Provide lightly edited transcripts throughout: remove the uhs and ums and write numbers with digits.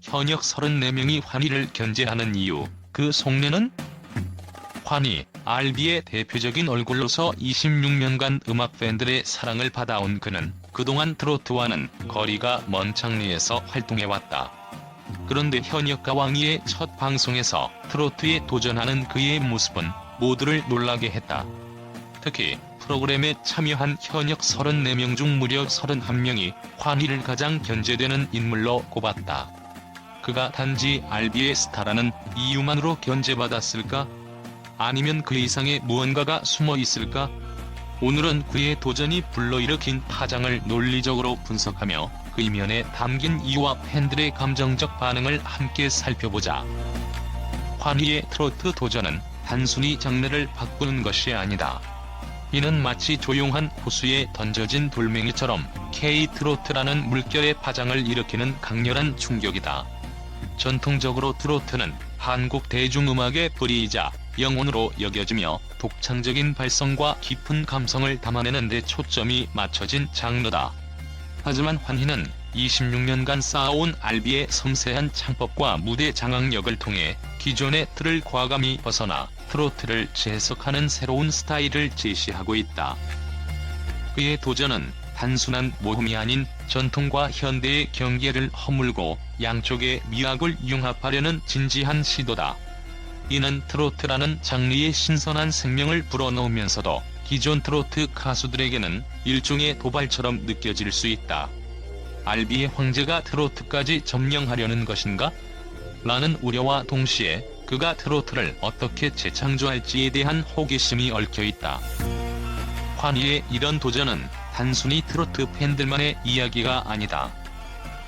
현역 34명이 환희를 견제하는 이유, 그 속내는? 환희, RB의 대표적인 얼굴로서 26년간 음악 팬들의 사랑을 받아온 그는 그동안 트로트와는 거리가 먼 장르에서 활동해왔다. 그런데 현역 가왕이의 첫 방송에서 트로트에 도전하는 그의 모습은 모두를 놀라게 했다. 특히 프로그램에 참여한 현역 34명 중 무려 31명이 환희를 가장 견제되는 인물로 꼽았다. 그가 단지 RB의 스타라는 이유만으로 견제받았을까? 아니면 그 이상의 무언가가 숨어 있을까? 오늘은 그의 도전이 불러일으킨 파장을 논리적으로 분석하며 그 이면에 담긴 이유와 팬들의 감정적 반응을 함께 살펴보자. 환희의 트로트 도전은 단순히 장르를 바꾸는 것이 아니다. 이는 마치 조용한 호수에 던져진 돌멩이처럼 K-트로트라는 물결의 파장을 일으키는 강렬한 충격이다. 전통적으로 트로트는 한국 대중음악의 뿌리이자 영혼으로 여겨지며 독창적인 발성과 깊은 감성을 담아내는 데 초점이 맞춰진 장르다. 하지만 환희는 26년간 쌓아온 RB의 섬세한 창법과 무대 장악력을 통해 기존의 틀을 과감히 벗어나 트로트를 재해석하는 새로운 스타일을 제시하고 있다. 그의 도전은 단순한 모험이 아닌 전통과 현대의 경계를 허물고 양쪽의 미학을 융합하려는 진지한 시도다. 이는 트로트라는 장르의 신선한 생명을 불어넣으면서도 기존 트로트 가수들에게는 일종의 도발처럼 느껴질 수 있다. RB의 황제가 트로트까지 점령하려는 것인가? 라는 우려와 동시에 그가 트로트를 어떻게 재창조할지에 대한 호기심이 얽혀있다. 환희의 이런 도전은 단순히 트로트 팬들만의 이야기가 아니다.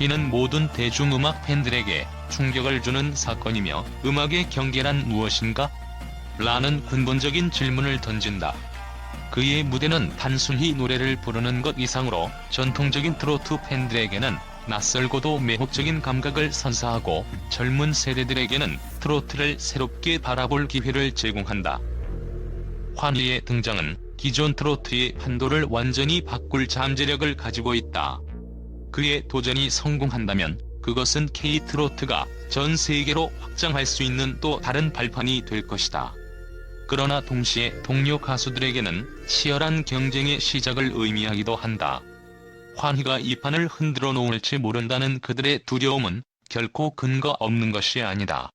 이는 모든 대중음악 팬들에게 충격을 주는 사건이며 음악의 경계란 무엇인가? 라는 근본적인 질문을 던진다. 그의 무대는 단순히 노래를 부르는 것 이상으로 전통적인 트로트 팬들에게는 낯설고도 매혹적인 감각을 선사하고 젊은 세대들에게는 트로트를 새롭게 바라볼 기회를 제공한다. 환희의 등장은 기존 트로트의 판도를 완전히 바꿀 잠재력을 가지고 있다. 그의 도전이 성공한다면 그것은 K-트로트가 전 세계로 확장할 수 있는 또 다른 발판이 될 것이다. 그러나 동시에 동료 가수들에게는 치열한 경쟁의 시작을 의미하기도 한다. 환희가 이 판을 흔들어 놓을지 모른다는 그들의 두려움은 결코 근거 없는 것이 아니다.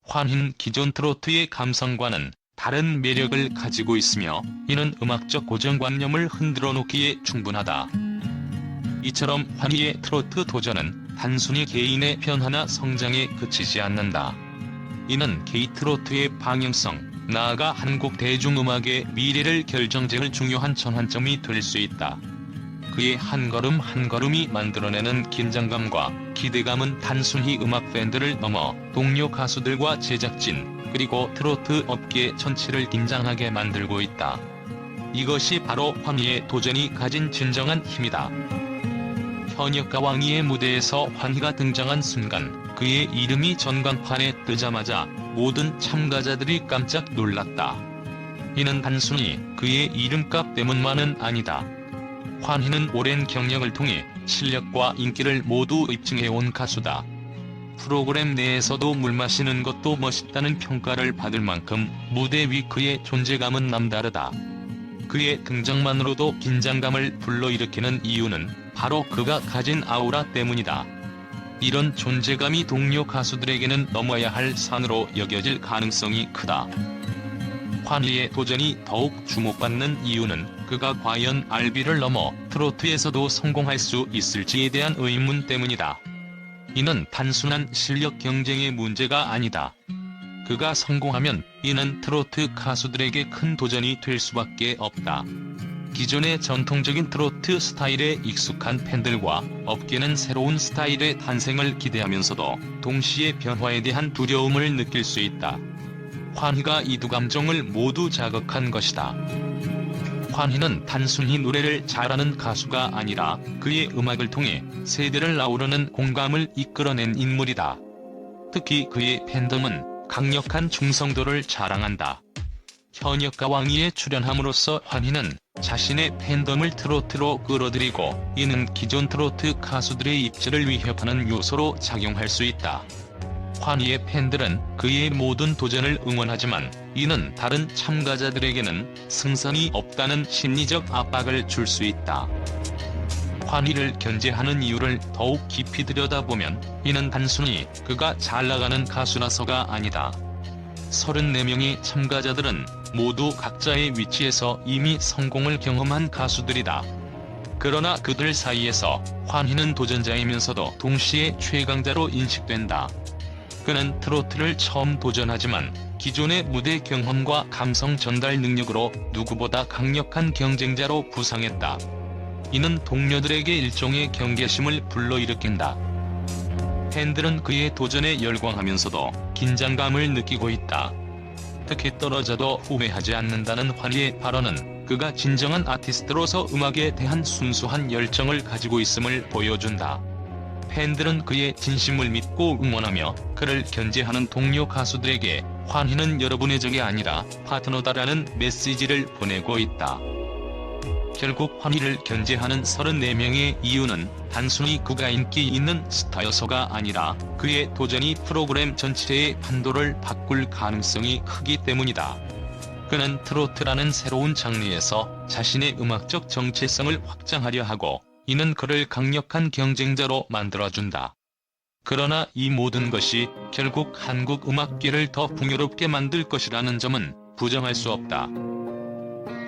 환희는 기존 트로트의 감성과는 다른 매력을 가지고 있으며 이는 음악적 고정관념을 흔들어 놓기에 충분하다. 이처럼 환희의 트로트 도전은 단순히 개인의 변화나 성장에 그치지 않는다. 이는 K-트로트의 방향성, 나아가 한국 대중음악의 미래를 결정지을 중요한 전환점이 될 수 있다. 그의 한 걸음 한 걸음이 만들어내는 긴장감과 기대감은 단순히 음악 팬들을 넘어 동료 가수들과 제작진, 그리고 트로트 업계 전체를 긴장하게 만들고 있다. 이것이 바로 환희의 도전이 가진 진정한 힘이다. 현역 가왕이의 무대에서 환희가 등장한 순간 그의 이름이 전광판에 뜨자마자 모든 참가자들이 깜짝 놀랐다. 이는 단순히 그의 이름값 때문만은 아니다. 환희는 오랜 경력을 통해 실력과 인기를 모두 입증해온 가수다. 프로그램 내에서도 물 마시는 것도 멋있다는 평가를 받을 만큼 무대 위 그의 존재감은 남다르다. 그의 등장만으로도 긴장감을 불러일으키는 이유는 바로 그가 가진 아우라 때문이다. 이런 존재감이 동료 가수들에게는 넘어야 할 산으로 여겨질 가능성이 크다. 환희의 도전이 더욱 주목받는 이유는 그가 과연 RB를 넘어 트로트에서도 성공할 수 있을지에 대한 의문 때문이다. 이는 단순한 실력 경쟁의 문제가 아니다. 그가 성공하면 이는 트로트 가수들에게 큰 도전이 될 수밖에 없다. 기존의 전통적인 트로트 스타일에 익숙한 팬들과 업계는 새로운 스타일의 탄생을 기대하면서도 동시에 변화에 대한 두려움을 느낄 수 있다. 환희가 이 두 감정을 모두 자극한 것이다. 환희는 단순히 노래를 잘하는 가수가 아니라 그의 음악을 통해 세대를 아우르는 공감을 이끌어낸 인물이다. 특히 그의 팬덤은 강력한 충성도를 자랑한다. 현역 가왕이에 출연함으로써 환희는 자신의 팬덤을 트로트로 끌어들이고 이는 기존 트로트 가수들의 입지를 위협하는 요소로 작용할 수 있다. 환희의 팬들은 그의 모든 도전을 응원하지만 이는 다른 참가자들에게는 승산이 없다는 심리적 압박을 줄 수 있다. 환희를 견제하는 이유를 더욱 깊이 들여다보면 이는 단순히 그가 잘나가는 가수라서가 아니다. 34명의 참가자들은 모두 각자의 위치에서 이미 성공을 경험한 가수들이다. 그러나 그들 사이에서 환희는 도전자이면서도 동시에 최강자로 인식된다. 그는 트로트를 처음 도전하지만 기존의 무대 경험과 감성 전달 능력으로 누구보다 강력한 경쟁자로 부상했다. 이는 동료들에게 일종의 경계심을 불러일으킨다. 팬들은 그의 도전에 열광하면서도 긴장감을 느끼고 있다. 특히 떨어져도 후회하지 않는다는 환희의 발언은 그가 진정한 아티스트로서 음악에 대한 순수한 열정을 가지고 있음을 보여준다. 팬들은 그의 진심을 믿고 응원하며 그를 견제하는 동료 가수들에게 환희는 여러분의 적이 아니라 파트너다라는 메시지를 보내고 있다. 결국 환희를 견제하는 34명의 이유는 단순히 그가 인기 있는 스타여서가 아니라 그의 도전이 프로그램 전체의 판도를 바꿀 가능성이 크기 때문이다. 그는 트로트라는 새로운 장르에서 자신의 음악적 정체성을 확장하려 하고 이는 그를 강력한 경쟁자로 만들어준다. 그러나 이 모든 것이 결국 한국 음악계를 더 풍요롭게 만들 것이라는 점은 부정할 수 없다.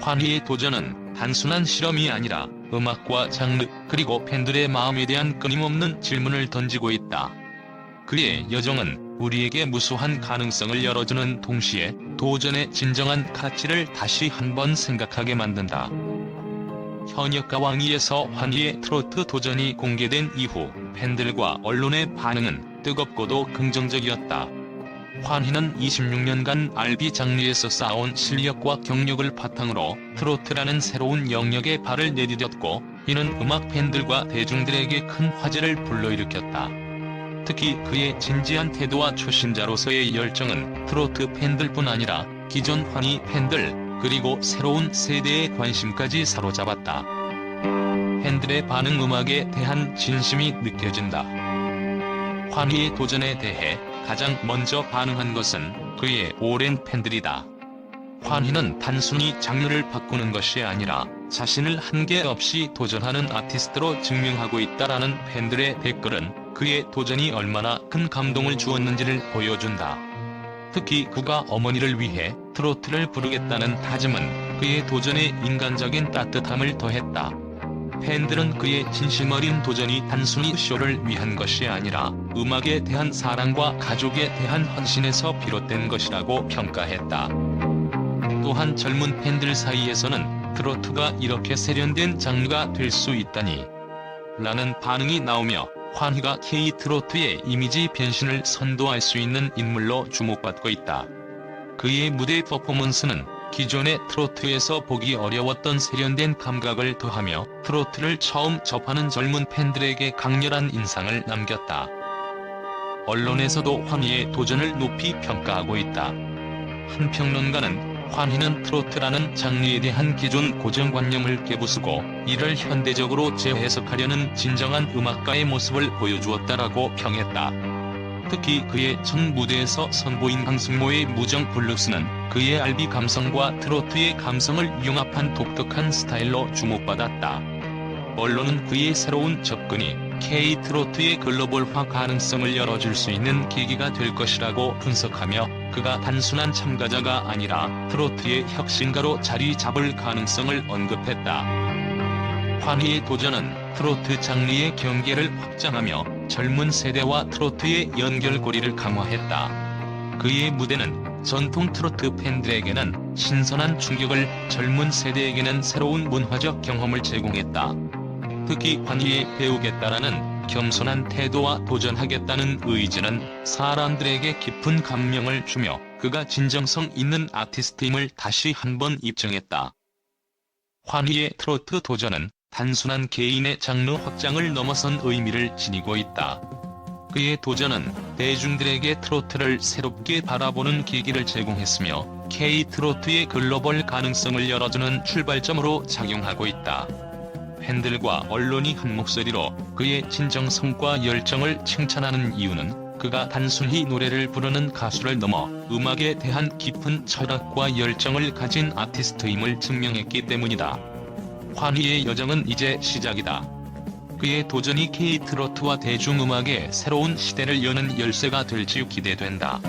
환희의 도전은 단순한 실험이 아니라 음악과 장르 그리고 팬들의 마음에 대한 끊임없는 질문을 던지고 있다. 그의 여정은 우리에게 무수한 가능성을 열어주는 동시에 도전의 진정한 가치를 다시 한번 생각하게 만든다. 현역가 왕위에서 환희의 트로트 도전이 공개된 이후 팬들과 언론의 반응은 뜨겁고도 긍정적이었다. 환희는 26년간 R&B 장르에서 쌓아온 실력과 경력을 바탕으로 트로트라는 새로운 영역에 발을 내디뎠고 이는 음악 팬들과 대중들에게 큰 화제를 불러일으켰다. 특히 그의 진지한 태도와 초신자로서의 열정은 트로트 팬들뿐 아니라 기존 환희 팬들 그리고 새로운 세대의 관심까지 사로잡았다. 팬들의 반응 음악에 대한 진심이 느껴진다. 환희의 도전에 대해 가장 먼저 반응한 것은 그의 오랜 팬들이다. 환희는 단순히 장르를 바꾸는 것이 아니라 자신을 한계 없이 도전하는 아티스트로 증명하고 있다라는 팬들의 댓글은 그의 도전이 얼마나 큰 감동을 주었는지를 보여준다. 특히 그가 어머니를 위해 트로트를 부르겠다는 다짐은 그의 도전에 인간적인 따뜻함을 더했다. 팬들은 그의 진심 어린 도전이 단순히 쇼를 위한 것이 아니라 음악에 대한 사랑과 가족에 대한 헌신에서 비롯된 것이라고 평가했다. 또한 젊은 팬들 사이에서는 트로트가 이렇게 세련된 장르가 될 수 있다니 라는 반응이 나오며 환희가 K-트로트의 이미지 변신을 선도할 수 있는 인물로 주목받고 있다. 그의 무대 퍼포먼스는 기존의 트로트에서 보기 어려웠던 세련된 감각을 더하며 트로트를 처음 접하는 젊은 팬들에게 강렬한 인상을 남겼다. 언론에서도 환희의 도전을 높이 평가하고 있다. 한 평론가는 환희는 트로트라는 장르에 대한 기존 고정관념을 깨부수고 이를 현대적으로 재해석하려는 진정한 음악가의 모습을 보여주었다라고 평했다. 특히 그의 첫 무대에서 선보인 황승모의 무정 블루스는 그의 R&B 감성과 트로트의 감성을 융합한 독특한 스타일로 주목받았다. 언론은 그의 새로운 접근이 K-트로트의 글로벌화 가능성을 열어줄 수 있는 계기가 될 것이라고 분석하며 그가 단순한 참가자가 아니라 트로트의 혁신가로 자리 잡을 가능성을 언급했다. 환희의 도전은 트로트 장르의 경계를 확장하며 젊은 세대와 트로트의 연결고리를 강화했다. 그의 무대는 전통 트로트 팬들에게는 신선한 충격을, 젊은 세대에게는 새로운 문화적 경험을 제공했다. 특히 환희에 배우겠다라는 겸손한 태도와 도전하겠다는 의지는 사람들에게 깊은 감명을 주며 그가 진정성 있는 아티스트임을 다시 한번 입증했다. 환희의 트로트 도전은 단순한 개인의 장르 확장을 넘어선 의미를 지니고 있다. 그의 도전은 대중들에게 트로트를 새롭게 바라보는 계기를 제공했으며 K-트로트의 글로벌 가능성을 열어주는 출발점으로 작용하고 있다. 팬들과 언론이 한 목소리로 그의 진정성과 열정을 칭찬하는 이유는 그가 단순히 노래를 부르는 가수를 넘어 음악에 대한 깊은 철학과 열정을 가진 아티스트임을 증명했기 때문이다. 환희의 여정은 이제 시작이다. 그의 도전이 K-트로트와 대중음악의 새로운 시대를 여는 열쇠가 될지 기대된다.